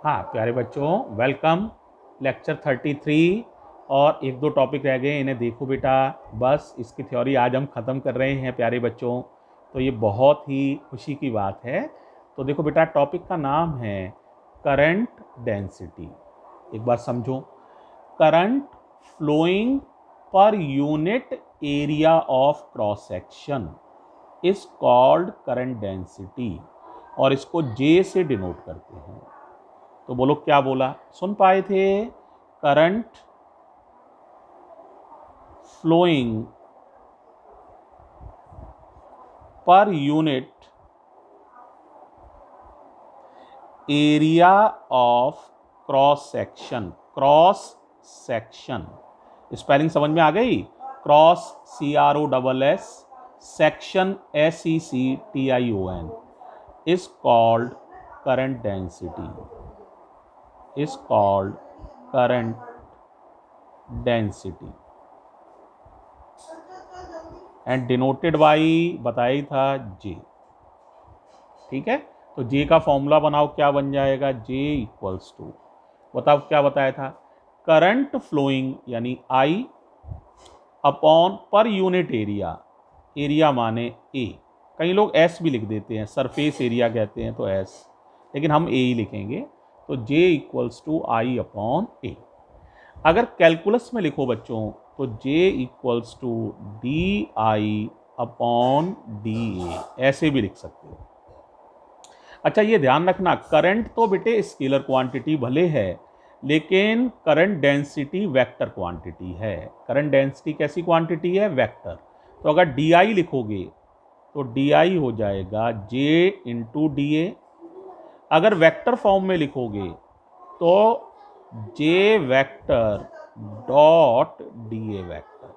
हाँ प्यारे बच्चों, वेलकम। लेक्चर 33 और एक दो टॉपिक रह गए, इन्हें देखो बेटा। बस इसकी थ्योरी आज हम ख़त्म कर रहे हैं प्यारे बच्चों, तो ये बहुत ही खुशी की बात है। तो देखो बेटा, टॉपिक का नाम है करंट डेंसिटी। एक बार समझो, current flowing per unit area of cross section is called current density, और इसको जे से डिनोट करते हैं। तो बोलो क्या बोला, सुन पाए थे? Current flowing per unit area of cross section. Cross section spelling समझ में आ गई? Cross CROSS, section SECTION is called current density, is called current density and denoted by बताया ही था जे। ठीक है, तो जे का फॉर्मूला बनाओ, क्या बन जाएगा? जे इक्वल्स टू, बताओ क्या बताया था? करंट फ्लोइंग यानी I upon per unit area, area माने ए, कई लोग एस भी लिख देते हैं, सरफेस एरिया कहते हैं तो एस, लेकिन हम ए ही लिखेंगे। तो J equals to I upon A. अगर कैलकुलस में लिखो बच्चों तो J equals to D I upon D A, ऐसे भी लिख सकते हो। अच्छा ये ध्यान रखना, करंट तो बेटे स्केलर क्वांटिटी भले है, लेकिन करंट डेंसिटी वेक्टर क्वांटिटी है। करंट डेंसिटी कैसी क्वांटिटी है? वेक्टर। तो अगर डी आई लिखोगे तो डी आई हो जाएगा जे इंटू डी ए। अगर वेक्टर फॉर्म में लिखोगे तो J vector dot D A vector.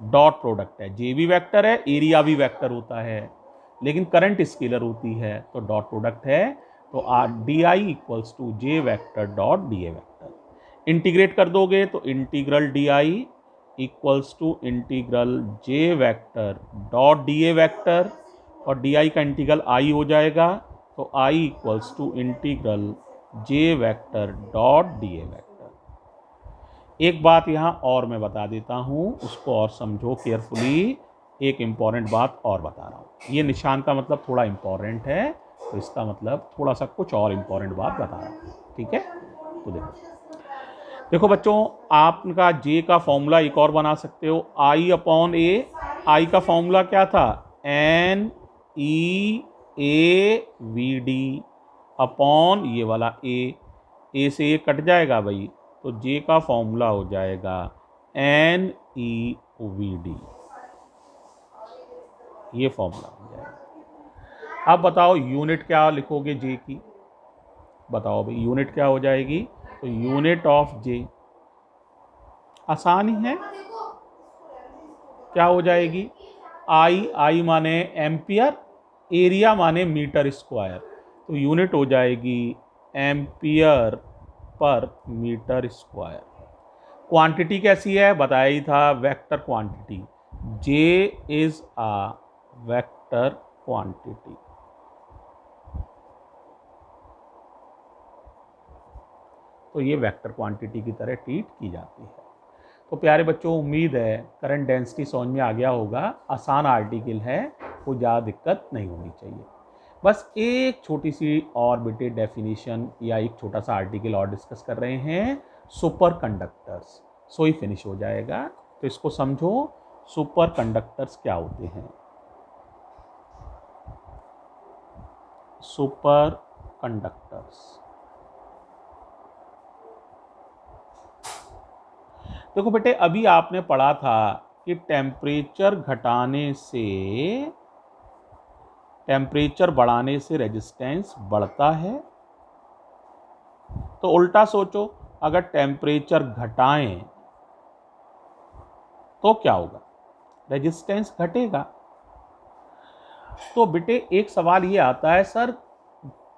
Dot product है, जे भी वेक्टर है, एरिया भी वेक्टर होता है, लेकिन करंट स्केलर होती है, तो डॉट प्रोडक्ट है। तो D I equals to J vector dot D A vector. Integrate कर दोगे तो integral D I equals to integral J vector dot D A vector, और डी आई का इंटीग्रल आई हो जाएगा, तो I equals to integral J vector dot D A vector. एक बात यहाँ और मैं बता देता हूँ, उसको और समझो केयरफुली। एक इम्पॉर्टेंट बात और बता रहा हूँ, ये निशान का मतलब थोड़ा इम्पॉर्टेंट है, तो इसका मतलब थोड़ा सा कुछ और इम्पॉर्टेंट बात बता रहा हूँ। ठीक है, तो देखो, देखो बच्चों, आपका जे का फॉर्मूला एक और बना सकते हो, आई अपॉन ए। आई का फॉर्मूला क्या था? NEAVD अपॉन ये वाला ए से ये कट जाएगा भाई, तो जे का फॉर्मूला हो जाएगा NEVD, ये फॉर्मूला हो जाएगा। अब बताओ यूनिट क्या लिखोगे जे की? बताओ भाई यूनिट क्या हो जाएगी? तो यूनिट ऑफ जे आसान ही है, क्या हो जाएगी? आई माने एम्पियर, एरिया माने मीटर स्क्वायर, तो यूनिट हो जाएगी ampere per metre square. Quantity कैसी है? बताया ही था, vector quantity. J is a vector quantity. तो ये वेक्टर क्वांटिटी की तरह ट्रीट की जाती है। तो प्यारे बच्चों, उम्मीद है करंट डेंसिटी समझ में आ गया होगा। आसान आर्टिकल है, कोई ज़्यादा दिक्कत नहीं होनी चाहिए। बस एक छोटी सी और बेटे डेफिनेशन या एक छोटा सा आर्टिकल और डिस्कस कर रहे हैं, सुपर कंडक्टर्स, सो ही फिनिश हो जाएगा। तो इसको समझो, सुपर कंडक्टर्स क्या होते हैं? सुपर कंडक्टर्स, देखो बेटे, अभी आपने पढ़ा था कि टेम्परेचर घटाने से, टेम्परेचर बढ़ाने से रेजिस्टेंस बढ़ता है। तो उल्टा सोचो, अगर टेम्परेचर घटाएं तो क्या होगा? रेजिस्टेंस घटेगा। तो बेटे एक सवाल ये आता है, सर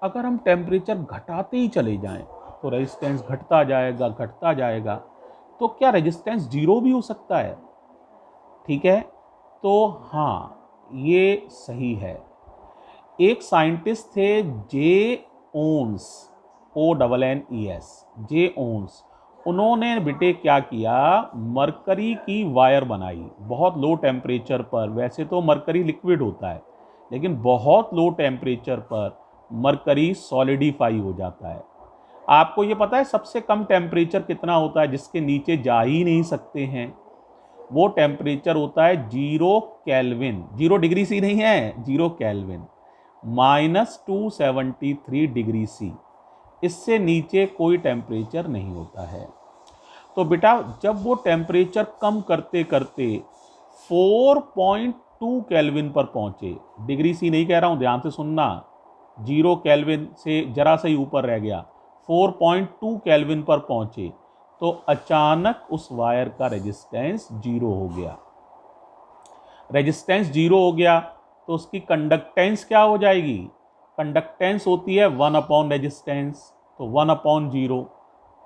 अगर हम टेम्परेचर घटाते ही चले जाएं तो रेजिस्टेंस घटता जाएगा, घटता जाएगा, तो क्या रेजिस्टेंस जीरो भी हो सकता है? ठीक है, तो हाँ ये सही है। एक साइंटिस्ट थे जे ओन्स, JONNES, JONS। उन्होंने बेटे क्या किया, मरकरी की वायर बनाई बहुत लो टेम्परेचर पर। वैसे तो मरकरी लिक्विड होता है, लेकिन बहुत लो टेम्परेचर पर मरकरी सॉलिडिफाई हो जाता है। आपको ये पता है सबसे कम टेम्परेचर कितना होता है जिसके नीचे जा ही नहीं सकते हैं? वो टेम्परेचर होता है 0 केल्विन, 0 डिग्री सी नहीं है, 0 केल्विन, -273 डिग्री सी। इससे नीचे कोई टेम्परेचर नहीं होता है। तो बेटा जब वो टेम्परेचर कम करते करते 4.2 केल्विन पर पहुंचे, डिग्री सी नहीं कह रहा हूं, ध्यान से सुनना, 0 केल्विन से जरा सा ही ऊपर रह गया, 4.2 केल्विन पर पहुंचे, तो अचानक उस वायर का रेजिस्टेंस 0 हो गया। रेजिस्टेंस 0 हो गया तो उसकी कंडक्टेंस क्या हो जाएगी? कंडक्टेंस होती है 1 अपॉन रेजिस्टेंस, तो 1 अपॉन 0,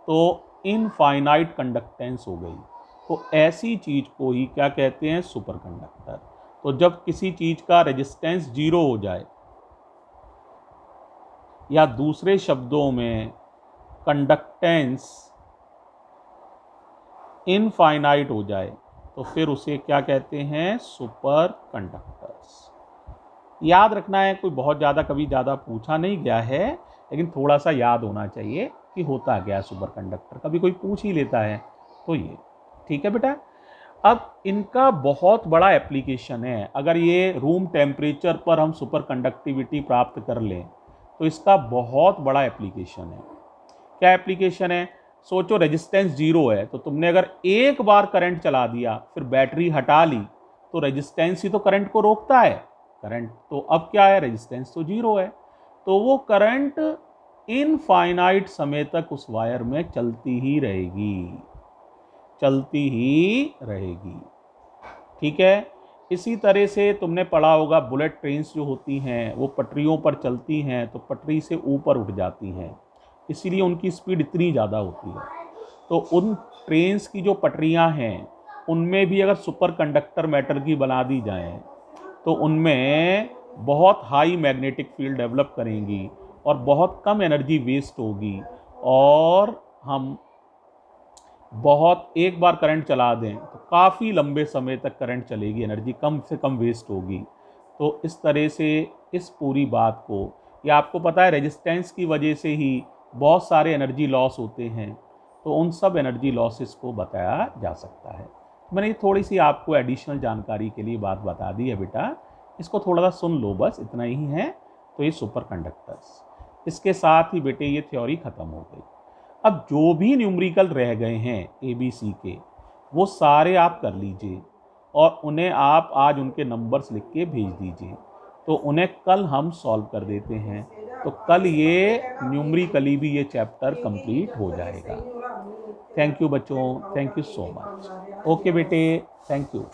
तो इनफाइनाइट कंडक्टेंस हो गई। तो ऐसी चीज को ही क्या कहते हैं? Super conductor. तो जब किसी चीज का रेजिस्टेंस 0 हो जाए, या दूसरे शब्दों में कंडक्टेंस इनफाइनाइट हो जाए, तो फिर उसे क्या कहते हैं? Super conductors. याद रखना है, कोई बहुत ज़्यादा कभी ज़्यादा पूछा नहीं गया है, लेकिन थोड़ा सा याद होना चाहिए कि होता क्या है सुपर कंडक्टर। कभी कोई पूछ ही लेता है तो ये, ठीक है बेटा। अब इनका बहुत बड़ा एप्लीकेशन है। अगर ये रूम टेम्परेचर पर हम सुपर कंडक्टिविटी प्राप्त कर लें तो इसका बहुत बड़ा एप्लीकेशन है। क्या एप्लीकेशन है? सोचो रेजिस्टेंस 0 है, तो तुमने अगर एक बार करंट चला दिया, फिर बैटरी हटा ली, तो रेजिस्टेंस ही तो करंट को रोकता है। करंट तो अब क्या है? रेजिस्टेंस तो 0 है, तो वो करंट इनफाइनाइट समय तक उस वायर में चलती ही रहेगी, चलती ही रहेगी, ठीक है। इसी तरह से तुमने पढ़ा होगा, बुलेट ट्रेन्स जो होती हैं वो पटरियों पर चलती हैं, तो पटरी से ऊपर उठ जाती हैं, इसीलिए उनकी स्पीड इतनी ज़्यादा होती है। तो उन ट्रेन्स की जो पटरियां हैं उनमें भी अगर सुपर कंडक्टर मेटल की बना दी जाएं, तो उनमें बहुत हाई मैग्नेटिक फील्ड डेवलप करेंगी और बहुत कम एनर्जी वेस्ट होगी, और हम बहुत एक बार करंट चला दें तो काफ़ी लंबे समय तक करंट चलेगी, एनर्जी कम से कम वेस्ट होगी। तो इस तरह से इस पूरी बात को, या आपको पता है रेजिस्टेंस की वजह से ही बहुत सारे एनर्जी लॉस होते हैं, तो उन सब एनर्जी लॉसेस को बताया जा सकता है। मैंने ये थोड़ी सी आपको एडिशनल जानकारी के लिए बात बता दी है बेटा, इसको थोड़ा सा सुन लो, बस इतना ही है। तो ये सुपर कंडक्टर्स, इसके साथ ही बेटे ये थ्योरी ख़त्म हो गई। अब जो भी न्यूमेरिकल रह गए हैं ABC के, वो सारे आप कर लीजिए और उन्हें आप आज उनके नंबर्स लिख के भेज दीजिए, तो उन्हें कल हम सॉल्व कर देते हैं। तो कल ये न्यूमेरिकली भी ये चैप्टर कंप्लीट हो जाएगा। थैंक यू बच्चों, thank you so much. Okay बेटे, थैंक यू।